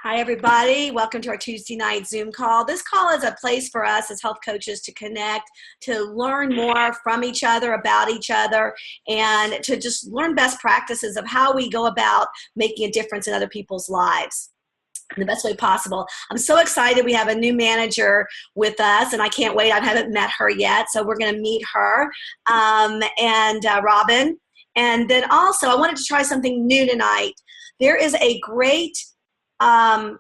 Hi, everybody. Welcome to our Tuesday night Zoom call. This call is a place for us as health coaches to connect, to learn more from each other, about each other, and to just learn best practices of how we go about making a difference in other people's lives in the best way possible. I'm so excited. We have a new manager with us, and I can't wait. I haven't met her yet, so we're going to meet her and Robin. And then also, I wanted to try something new tonight. There is a great podcast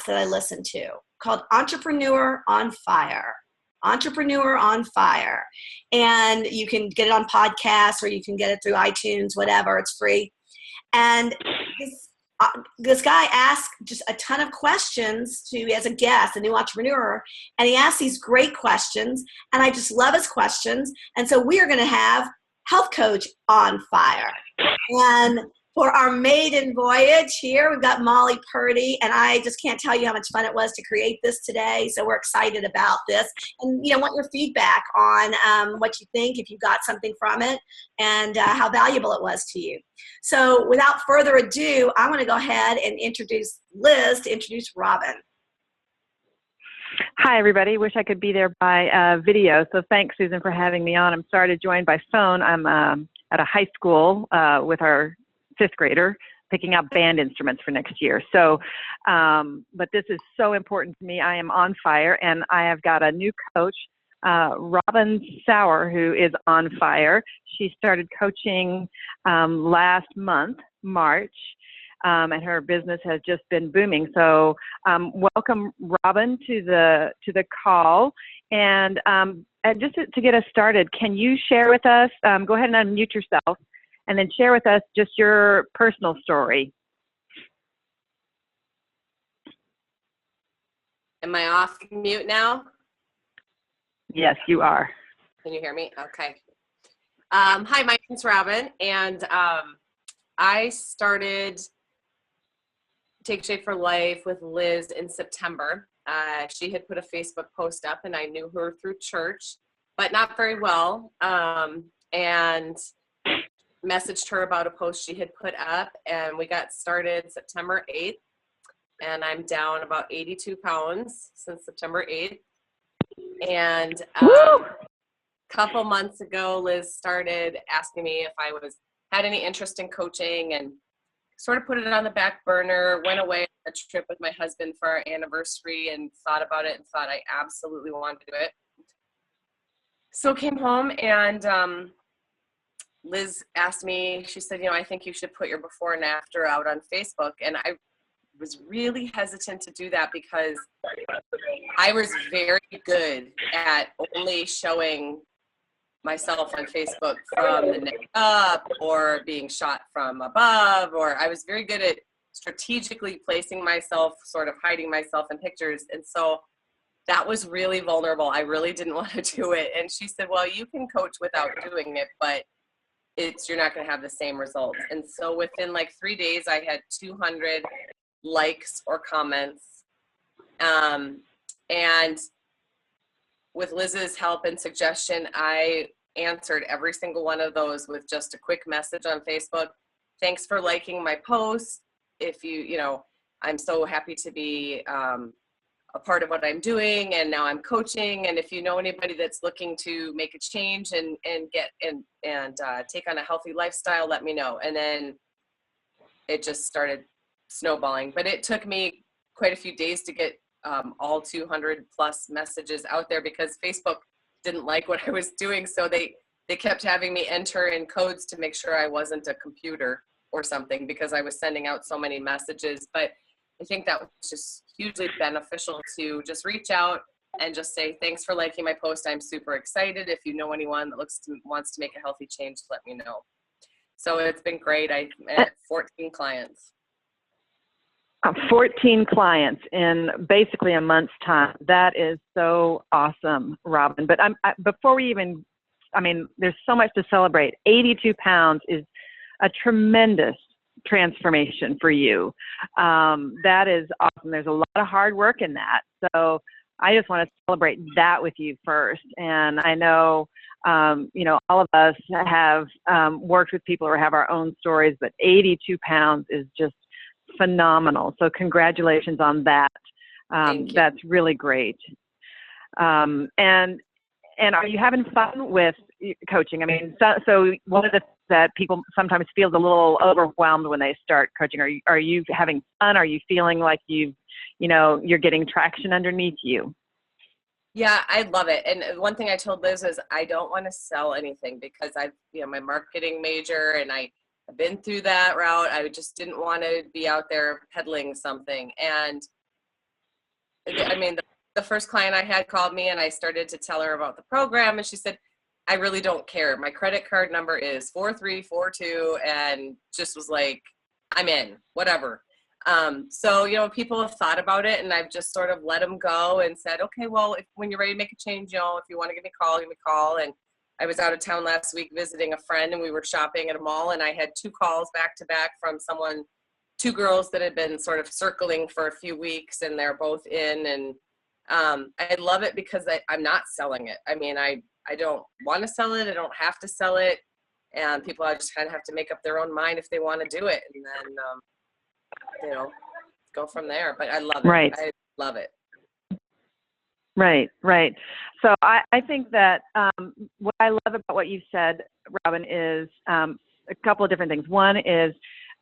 that I listen to called Entrepreneur on Fire. Entrepreneur on Fire. And you can get it on podcasts or you can get it through iTunes, whatever. It's free. And this guy asked just a ton of questions as a guest, a new entrepreneur, and he asked these great questions, and I just love his questions. And so we are going to have Health Coach on Fire. And for our maiden voyage here, we've got Molly Purdy, and I just can't tell you how much fun it was to create this today. So we're excited about this, and want your feedback on what you think, if you got something from it, and how valuable it was to you. So without further ado, I want to go ahead and introduce Liz to introduce Robin. Hi, everybody. Wish I could be there by video. So thanks, Susan, for having me on. I'm sorry to join by phone. I'm at a high school with our fifth grader picking up band instruments for next year. So, but this is so important to me. I am on fire, and I have got a new coach, Robin Sauer, who is on fire. She started coaching last month, March, and her business has just been booming. So, welcome, Robin, to the call. And just to get us started, can you share with us? Go ahead and unmute yourself, and then share with us just your personal story. Am I off mute now? Yes, you are. Can you hear me? Okay. Hi, my name's Robin, and I started Take Shape for Life with Liz in September. She had put a Facebook post up, and I knew her through church, but not very well, and messaged her about a post she had put up, and we got started September 8th, and I'm down about 82 pounds since September 8th. And a couple months ago, Liz started asking me if I had any interest in coaching, and sort of put it on the back burner, went away on a trip with my husband for our anniversary and thought about it and thought I absolutely wanted to do it. So came home, and Liz asked me, she said, I think you should put your before and after out on Facebook. And I was really hesitant to do that because I was very good at only showing myself on Facebook from the neck up or being shot from above, or I was very good at strategically placing myself, sort of hiding myself in pictures. And so that was really vulnerable. I really didn't want to do it. And she said, well, you can coach without doing it, but you're not going to have the same results. And so within like 3 days, I had 200 likes or comments. And with Liz's help and suggestion, I answered every single one of those with just a quick message on Facebook. Thanks for liking my post. If I'm so happy to be a part of what I'm doing, and now I'm coaching. And if you know anybody that's looking to make a change and take on a healthy lifestyle, let me know. And then it just started snowballing. But it took me quite a few days to get all 200 plus messages out there, because Facebook didn't like what I was doing. So they kept having me enter in codes to make sure I wasn't a computer or something, because I was sending out so many messages. But I think that was just hugely beneficial to just reach out and just say, thanks for liking my post. I'm super excited. If you know anyone that wants to make a healthy change, let me know. So it's been great. I'm at 14 clients. 14 clients in basically a month's time. That is so awesome, Robin. But before we even, there's so much to celebrate. 82 pounds is a tremendous transformation for you. That is awesome. There's a lot of hard work in that. So I just want to celebrate that with you first. And I know, all of us have worked with people or have our own stories, but 82 pounds is just phenomenal. So congratulations on that. Thank you. That's really great. And are you having fun with coaching? I mean, so one of the things that people sometimes feel a little overwhelmed when they start coaching. Are you having fun? Are you feeling like you're getting traction underneath you? Yeah, I love it. And one thing I told Liz is I don't want to sell anything because my marketing major and I've been through that route. I just didn't want to be out there peddling something. And I mean, the first client I had called me and I started to tell her about the program and she said, I really don't care. My credit card number is 4342 and just was like, I'm in, whatever. So, people have thought about it and I've just sort of let them go and said, okay, well, when you're ready to make a change, if you want to give me a call. And I was out of town last week visiting a friend and we were shopping at a mall and I had 2 calls back to back from 2 girls that had been sort of circling for a few weeks and they're both in. And I love it because I'm not selling it. I mean, I don't want to sell it. I don't have to sell it. And people just kind of have to make up their own mind if they want to do it. And then, go from there. But I love it. Right. I love it. Right. So I think that what I love about what you said, Robin, is a couple of different things. One is,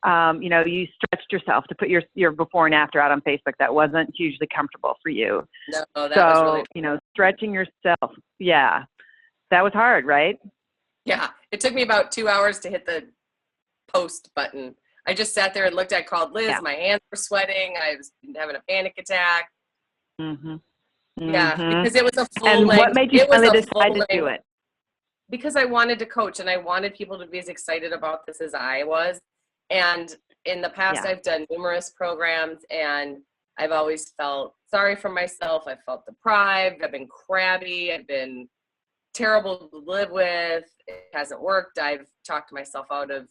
you stretched yourself to put your before and after out on Facebook. That wasn't hugely comfortable for you. No, that was really stretching yourself. Yeah. That was hard, right? Yeah. It took me about 2 hours to hit the post button. I just sat there and looked. I called Liz. Yeah. My hands were sweating. I was having a panic attack. Mm-hmm. Yeah, because it was a full And length. what made you finally decide to do it? Because I wanted to coach and I wanted people to be as excited about this as I was. And in the past, I've done numerous programs and I've always felt sorry for myself. I felt deprived. I've been crabby. I've been terrible to live with. It hasn't worked. I've talked myself out of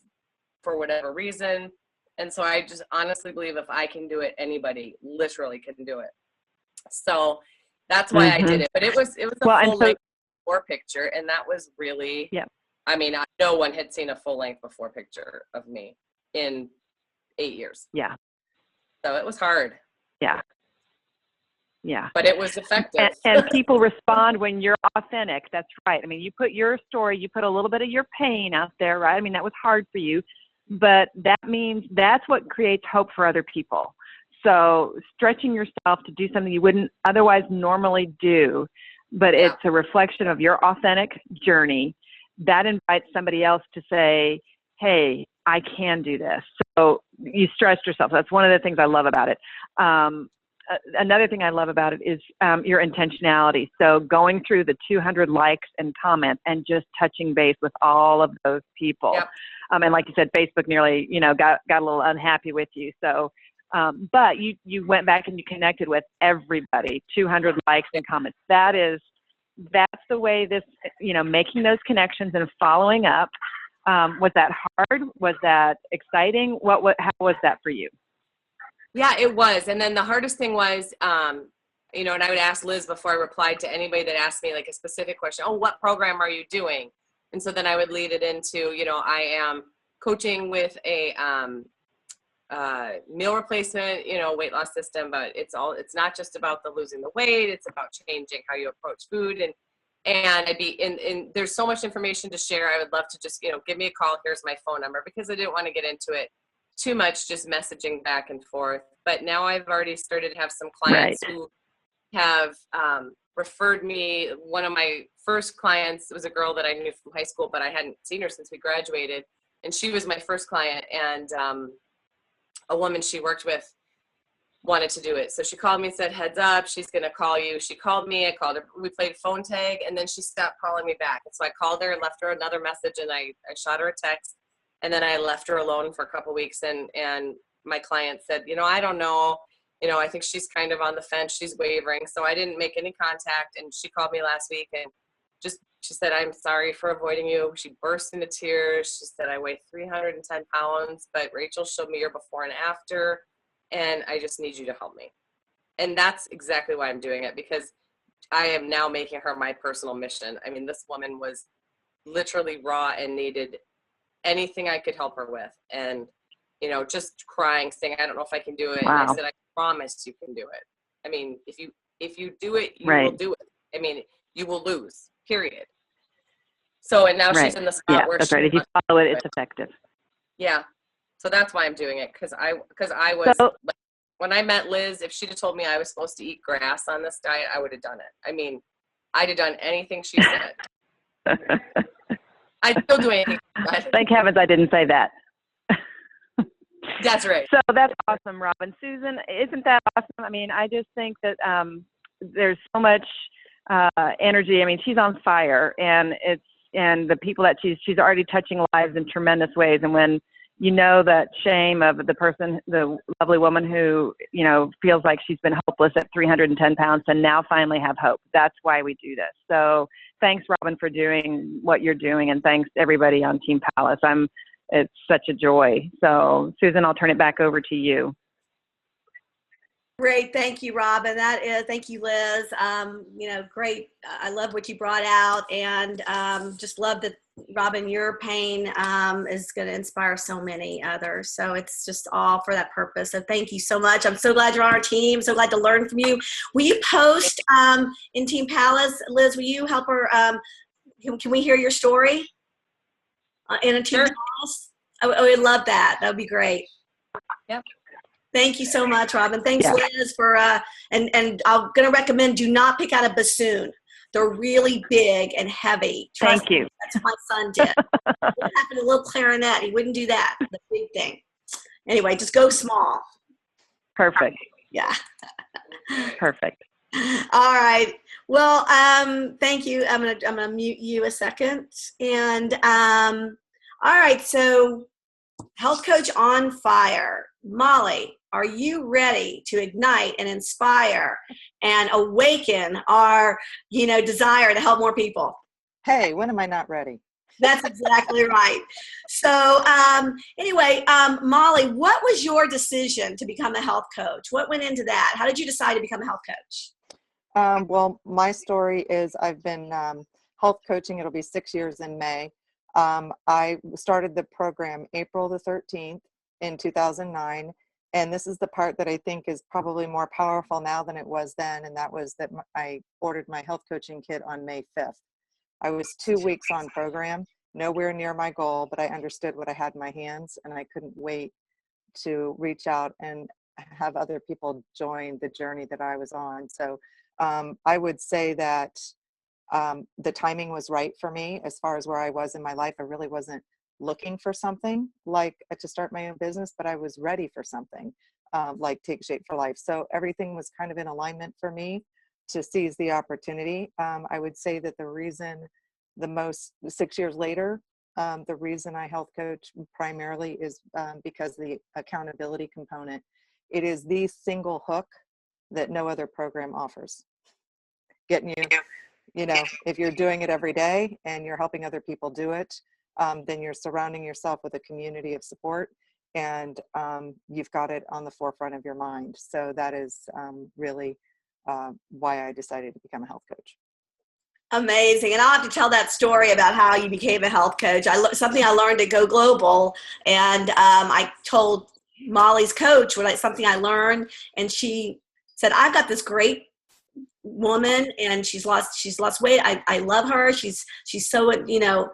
for whatever reason. And so I just honestly believe if I can do it, anybody literally can do it. So that's why I did it. But it was a full length before picture. And that was really, I mean, no one had seen a full length before picture of me in 8 years. Yeah. So it was hard. Yeah. Yeah. But it was effective. And people respond when you're authentic. That's right. I mean, you put your story, you put a little bit of your pain out there, right? I mean, that was hard for you, but that means that's what creates hope for other people. So stretching yourself to do something you wouldn't otherwise normally do, but it's a reflection of your authentic journey that invites somebody else to say, hey, I can do this. So you stretched yourself. That's one of the things I love about it. Another thing I love about it is your intentionality. So going through the 200 likes and comments and just touching base with all of those people. Yep. And like you said, Facebook nearly, got a little unhappy with you. So, but you went back and you connected with everybody, 200 likes and comments. That's the way this, making those connections and following up. Was that hard? Was that exciting? How was that for you? Yeah, it was. And then the hardest thing was, and I would ask Liz before I replied to anybody that asked me like a specific question. Oh, what program are you doing? And so then I would lead it into, I am coaching with a meal replacement, weight loss system, but it's not just about the losing the weight. It's about changing how you approach food. And I'd be in there's so much information to share. I would love to just, give me a call. Here's my phone number, because I didn't want to get into it too much, just messaging back and forth. But now I've already started to have some clients who have referred me. One of my first clients was a girl that I knew from high school, but I hadn't seen her since we graduated. And she was my first client, and a woman she worked with wanted to do it. So she called me and said, heads up, she's going to call you. She called me, I called her, we played phone tag, and then she stopped calling me back. And so I called her and left her another message, and I shot her a text, and then I left her alone for a couple weeks. And my client said, I don't know, I think she's kind of on the fence. She's wavering. So I didn't make any contact. And she called me last week and she said, I'm sorry for avoiding you. She burst into tears. She said, I weigh 310 pounds, but Rachel showed me your before and after, and I just need you to help me. And that's exactly why I'm doing it, because I am now making her my personal mission. I mean, this woman was literally raw and needed anything I could help her with. And you know, just crying, saying, I don't know if I can do it. And I Wow. said, I promise you can do it. I mean, if you do it, you Right. will do it. I mean, you will lose, period. So, and now Right. she's in the spot Yeah, where that's she right. If you wants follow it, to do it's effective. Yeah. So that's why I'm doing it. Cause I was, So, like, when I met Liz, if she'd have told me I was supposed to eat grass on this diet, I would have done it. I mean, I'd have done anything she said. I'd still do anything. But thank heavens I didn't say that. that's right. So that's awesome, Robin. Susan, isn't that awesome? I mean, I just think that there's so much energy. I mean, she's on fire, and the people that she's already touching lives in tremendous ways. And when you know that shame of the lovely woman who, you know, feels like she's been hopeless at 310 pounds and now finally have hope. That's why we do this. So thanks, Robin, for doing what you're doing, and thanks everybody on Team Palace. It's such a joy. So Susan, I'll turn it back over to you. Great. Thank you, Robin. Thank you, Liz. You know, great. I love what you brought out, and just love that, Robin, your pain is going to inspire so many others. So it's just all for that purpose. So thank you so much. I'm so glad you're on our team. So glad to learn from you. Will you post in Team Palace, Liz, will you help her? Can we hear your story in a Team Sure. Palace? I would love that. That would be great. Yep. Thank you so much, Robin. Thanks, Yeah. Liz, for and I'm going to recommend, do not pick out a bassoon. They're really big and heavy. Trust Thank you. me, that's what my son did. What happened to a little clarinet? He wouldn't do that. The big thing. Anyway, just go small. Perfect. Yeah. Perfect. All right. Well, thank you. I'm gonna mute you a second. And all right. So, Health Coach on Fire, Molly, are you ready to ignite and inspire and awaken our, desire to help more people? Hey, when am I not ready? That's exactly right. So anyway, Molly, what was your decision to become a health coach? What went into that? How did you decide to become a health coach? Well, my story is I've been health coaching. It'll be 6 years in May. I started the program April the 13th in 2009. And this is the part that I think is probably more powerful now than it was then. And that was that I ordered my health coaching kit on May 5th. I was 2 weeks on program, nowhere near my goal, but I understood what I had in my hands, and I couldn't wait to reach out and have other people join the journey that I was on. So I would say that the timing was right for me as far as where I was in my life. I really wasn't looking for something like to start my own business, but I was ready for something like Take Shape for Life. So everything was kind of in alignment for me to seize the opportunity. I would say that the reason 6 years later, the reason I health coach primarily is because the accountability component. It is the single hook that no other program offers. Getting you know, if you're doing it every day and you're helping other people do it, then you're surrounding yourself with a community of support, and you've got it on the forefront of your mind. So that is really why I decided to become a health coach. Amazing. And I'll have to tell that story about how you became a health coach. Something I learned at Go Global, and I told Molly's coach something I learned, and she said, I've got this great woman and she's lost weight. I love her. She's so,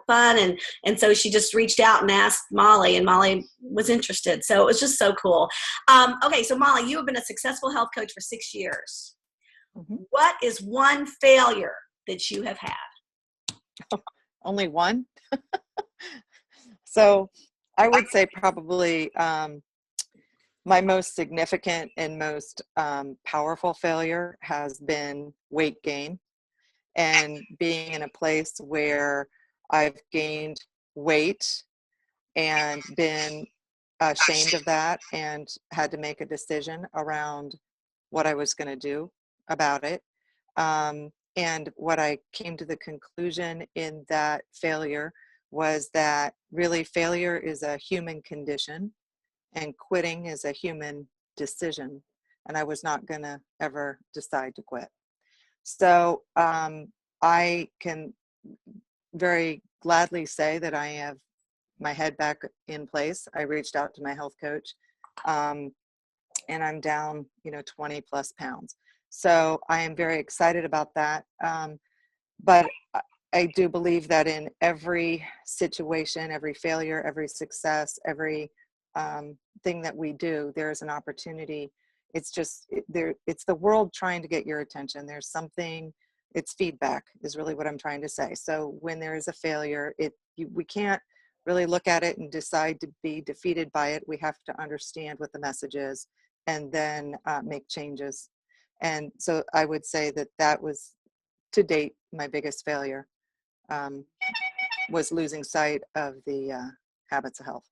fun. And so she just reached out and asked Molly, and Molly was interested. So it was just so cool. Okay. So Molly, you have been a successful health coach for 6 years. Mm-hmm. What is one failure that you have had? Only one? So I would say probably my most significant and most powerful failure has been weight gain, and being in a place where I've gained weight and been ashamed of that and had to make a decision around what I was going to do about it. And what I came to the conclusion in that failure was that really failure is a human condition and quitting is a human decision. And I was not going to ever decide to quit. So I can very gladly say that I have my head back in place. I reached out to my health coach, and I'm down, 20 plus pounds. So I am very excited about that. But I do believe that in every situation, every failure, every success, every thing that we do, there is an opportunity. It's just it's the world trying to get your attention. There's something. It's feedback is really what I'm trying to say. So when there is a failure, we can't really look at it and decide to be defeated by it. We have to understand what the message is and then make changes. And so I would say that was, to date, my biggest failure, was losing sight of the habits of health.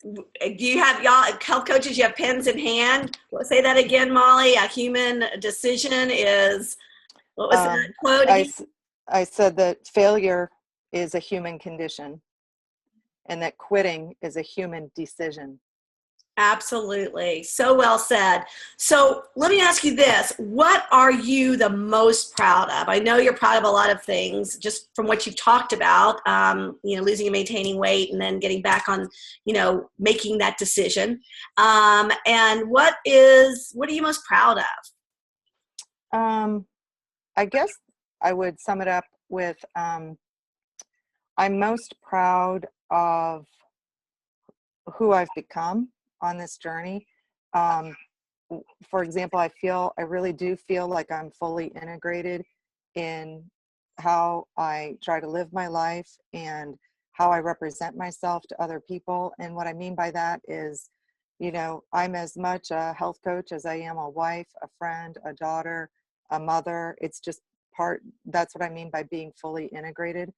Do you have, y'all health coaches, you have pens in hand? Say that again, Molly. A human decision is, what was that quote again? I said that failure is a human condition and that quitting is a human decision. Absolutely. So well said. So let me ask you this. What are you the most proud of? I know you're proud of a lot of things just from what you've talked about, losing and maintaining weight and then getting back on, making that decision. And what are you most proud of? I guess I would sum it up with, I'm most proud of who I've become on this journey. For example, I really do feel like I'm fully integrated in how I try to live my life and how I represent myself to other people. And what I mean by that is, I'm as much a health coach as I am a wife, a friend, a daughter, a mother. It's just that's what I mean by being fully integrated.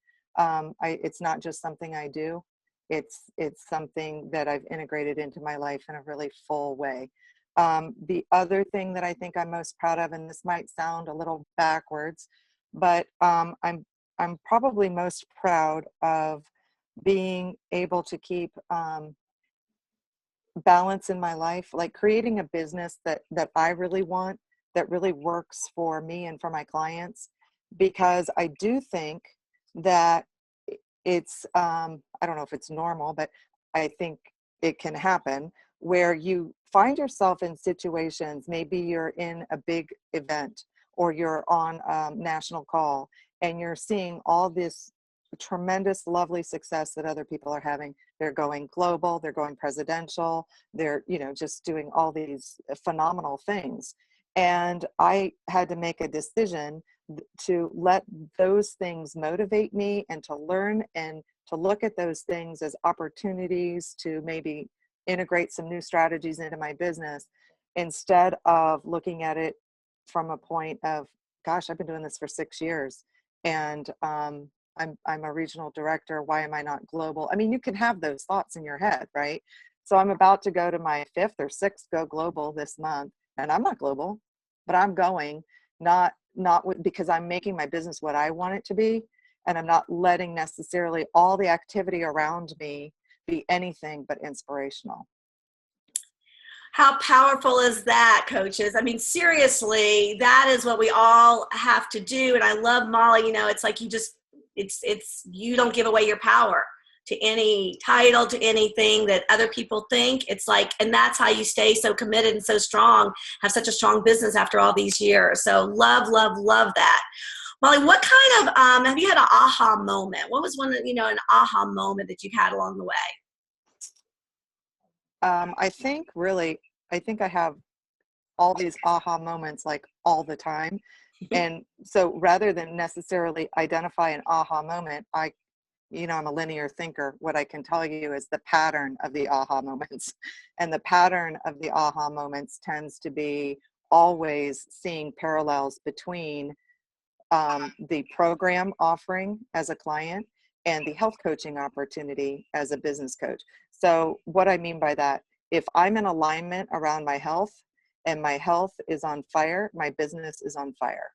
It's not just something I do. It's something that I've integrated into my life in a really full way. The other thing that I think I'm most proud of, and this might sound a little backwards, but I'm probably most proud of being able to keep balance in my life, like creating a business that I really want, that really works for me and for my clients, because I do think that it's I don't know if it's normal, but I think it can happen where you find yourself in situations, maybe you're in a big event or you're on national call and you're seeing all this tremendous, lovely success that other people are having. They're going global, they're going presidential, they're, just doing all these phenomenal things. And I had to make a decision to let those things motivate me and to learn and to look at those things as opportunities to maybe integrate some new strategies into my business, instead of looking at it from a point of, gosh, I've been doing this for 6 years and I'm a regional director. Why am I not global? I mean, you can have those thoughts in your head, right? So I'm about to go to my 5th or 6th Go Global this month, and I'm not global, but I'm going not because I'm making my business what I want it to be, and I'm not letting necessarily all the activity around me be anything but inspirational. How powerful is that, coaches? I mean, seriously, that is what we all have to do. And I love Molly, it's like you don't give away your power to any title, to anything that other people think. It's like, and that's how you stay so committed and so strong, have such a strong business after all these years. So love, love, love that. Molly, what kind of, have you had an aha moment? What was one, an aha moment that you've had along the way? I think I have all these aha moments like all the time. And so rather than necessarily identify an aha moment, I'm a linear thinker. What I can tell you is the pattern of the aha moments. And the pattern of the aha moments tends to be always seeing parallels between the program offering as a client and the health coaching opportunity as a business coach. So what I mean by that, if I'm in alignment around my health and my health is on fire, my business is on fire.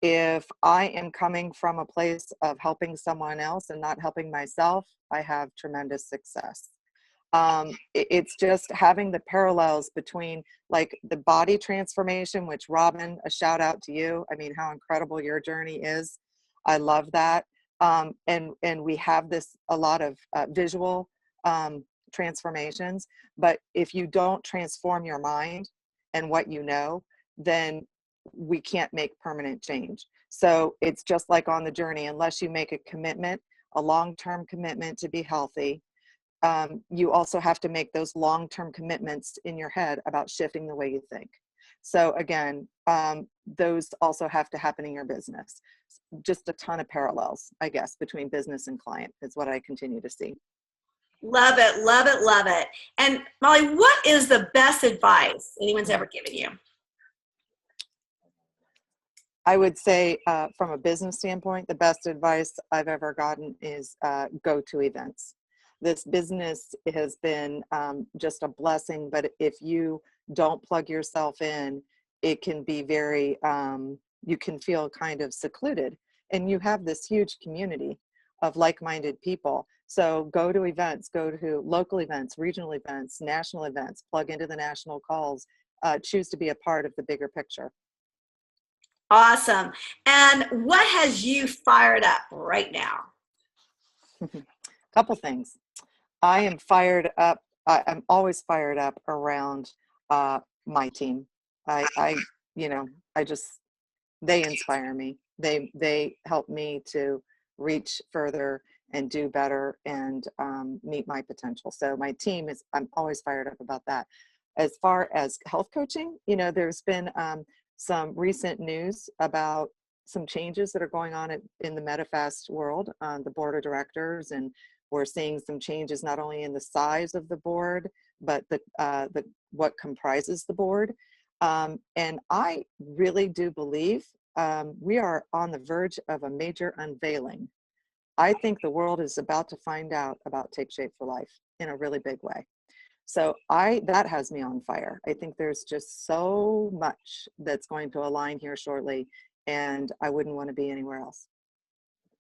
If I am coming from a place of helping someone else and not helping myself, I have tremendous success. It's just having the parallels between like the body transformation, which Robin, a shout out to you. I mean, how incredible your journey is. I love that. And we have a lot of visual transformations. But if you don't transform your mind and what you know, then we can't make permanent change. So it's just like on the journey, unless you make a commitment, a long-term commitment to be healthy, you also have to make those long-term commitments in your head about shifting the way you think. So again, those also have to happen in your business. Just a ton of parallels, I guess, between business and client is what I continue to see. Love it, love it, love it. And Molly, what is the best advice anyone's ever given you? I would say from a business standpoint, the best advice I've ever gotten is go to events. This business has been just a blessing, but if you don't plug yourself in, it can be very, you can feel kind of secluded. And you have this huge community of like-minded people. So go to events, go to local events, regional events, national events, plug into the national calls, choose to be a part of the bigger picture. Awesome. And what has you fired up right now? Couple things. I am fired up. I'm always fired up around my team. They inspire me. They help me to reach further and do better and meet my potential. So my team I'm always fired up about that. As far as health coaching, there's been some recent news about some changes that are going on in the Medifast world on the board of directors, and we're seeing some changes not only in the size of the board, but what comprises the board. And I really do believe we are on the verge of a major unveiling. I think the world is about to find out about Take Shape for Life in a really big way. So that has me on fire. I think there's just so much that's going to align here shortly, and I wouldn't want to be anywhere else.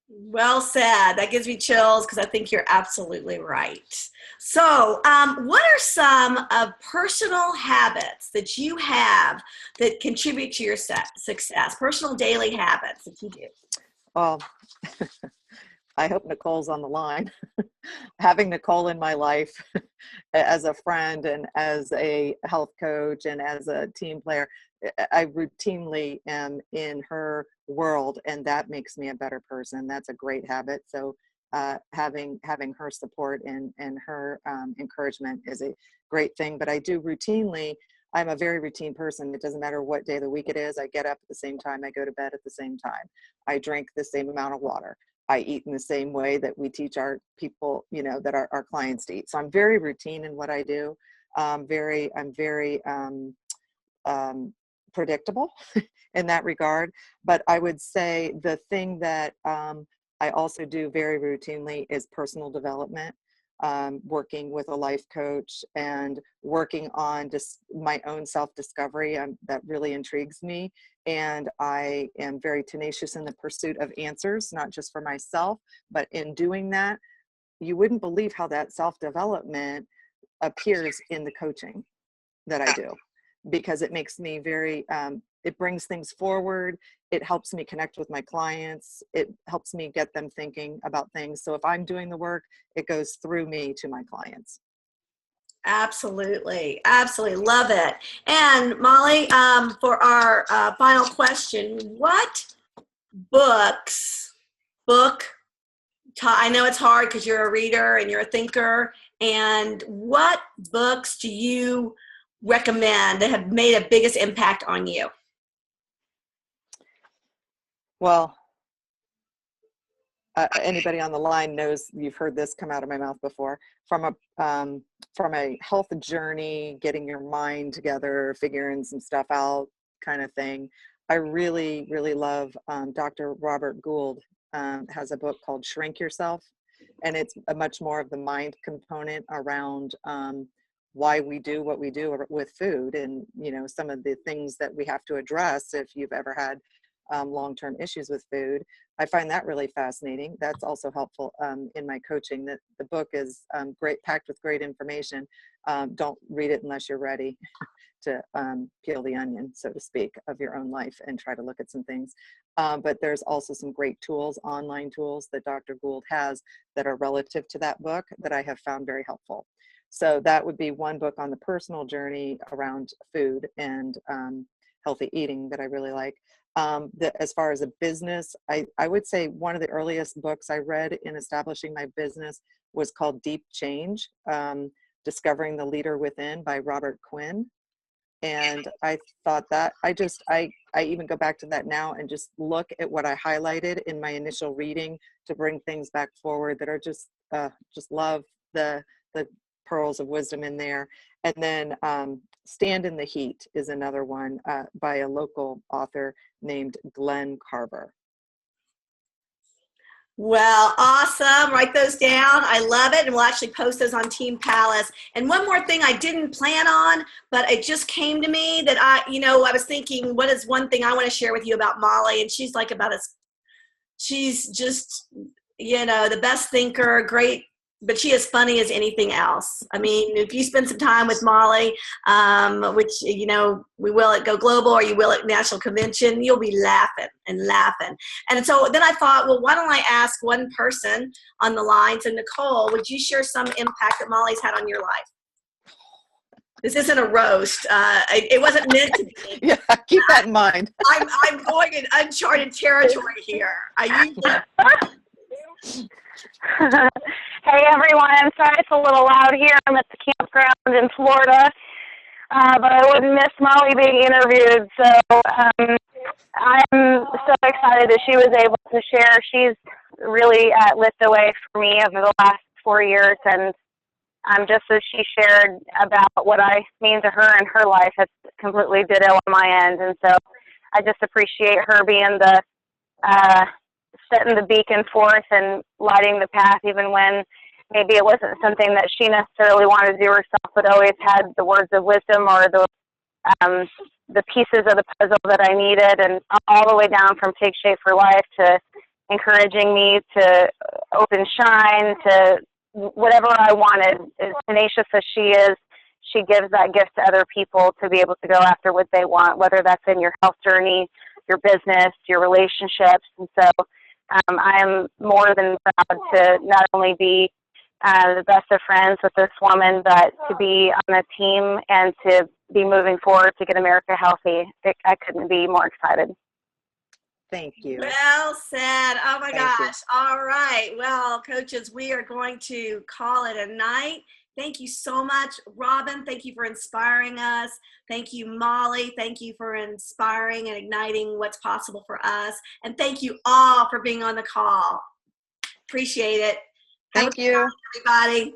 Well said. That gives me chills because I think you're absolutely right. So what are some personal habits that you have that contribute to your success, personal daily habits that you do? Well, I hope Nicole's on the line. Having Nicole in my life as a friend and as a health coach and as a team player, I routinely am in her world, and that makes me a better person. That's a great habit. So having her support and her encouragement is a great thing. But I do routinely, I'm a very routine person. It doesn't matter what day of the week it is. I get up at the same time. I go to bed at the same time. I drink the same amount of water. I eat in the same way that we teach our people, that our clients to eat. So I'm very routine in what I do. I'm very predictable in that regard. But I would say the thing that I also do very routinely is personal development, working with a life coach and working on just my own self-discovery. That really intrigues me. And I am very tenacious in the pursuit of answers, not just for myself, but in doing that, you wouldn't believe how that self-development appears in the coaching that I do, because it makes me very, it brings things forward. It helps me connect with my clients. It helps me get them thinking about things. So if I'm doing the work, it goes through me to my clients. Absolutely. Absolutely. Love it. And Molly, for our final question, what I know it's hard because you're a reader and you're a thinker, and what books do you recommend that have made a biggest impact on you? Well, anybody on the line knows you've heard this come out of my mouth before. From a health journey, getting your mind together, figuring some stuff out kind of thing, I really, really love Dr. Robert Gould has a book called Shrink Yourself, and it's a much more of the mind component around why we do what we do with food, and some of the things that we have to address if you've ever had long-term issues with food. I find that really fascinating. That's also helpful in my coaching. That the book is great, packed with great information. Don't read it unless you're ready to peel the onion, so to speak, of your own life and try to look at some things. But there's also some great tools, online tools that Dr. Gould has that are relative to that book that I have found very helpful. So that would be one book on the personal journey around food and healthy eating that I really like. As far as a business, I would say one of the earliest books I read in establishing my business was called Deep Change, Discovering the Leader Within by Robert Quinn. And I thought that I even go back to that now and just look at what I highlighted in my initial reading to bring things back forward that are just love the pearls of wisdom in there. And then Stand in the Heat is another one by a local author named Glenn Carver. Well, awesome. Write those down. I love it. And we'll actually post those on Team Palace. And one more thing I didn't plan on, but it just came to me that I was thinking, what is one thing I want to share with you about Molly? And she's like she's just, the best thinker, great, but she is funny as anything else. I mean, if you spend some time with Molly, which, we will at Go Global or you will at National Convention, you'll be laughing and laughing. And so then I thought, well, why don't I ask one person on the line? So Nicole, would you share some impact that Molly's had on your life? This isn't a roast. It wasn't meant to be. Yeah, keep that in mind. I'm going in uncharted territory here. Hey everyone, I'm sorry it's a little loud here. I'm at the campground in Florida, but I wouldn't miss Molly being interviewed. So I'm so excited that she was able to share. She's really lit the way for me over the last 4 years, and just as she shared about what I mean to her and her life, it's completely ditto on my end. And so I just appreciate her being the setting the beacon forth and lighting the path, even when maybe it wasn't something that she necessarily wanted to do herself, but always had the words of wisdom or the pieces of the puzzle that I needed, and all the way down from Take Shape for Life to encouraging me to open shine to whatever I wanted. As tenacious as she is, she gives that gift to other people to be able to go after what they want, whether that's in your health journey, your business, your relationships. And so I'm more than proud to not only be the best of friends with this woman, but to be on a team and to be moving forward to get America healthy. I couldn't be more excited. Thank you. Well said. Oh my Thank gosh. you. All right. Well, coaches, we are going to call it a night. Thank you so much, Robin. Thank you for inspiring us. Thank you, Molly. Thank you for inspiring and igniting what's possible for us. And thank you all for being on the call. Appreciate it. Thank you, everybody.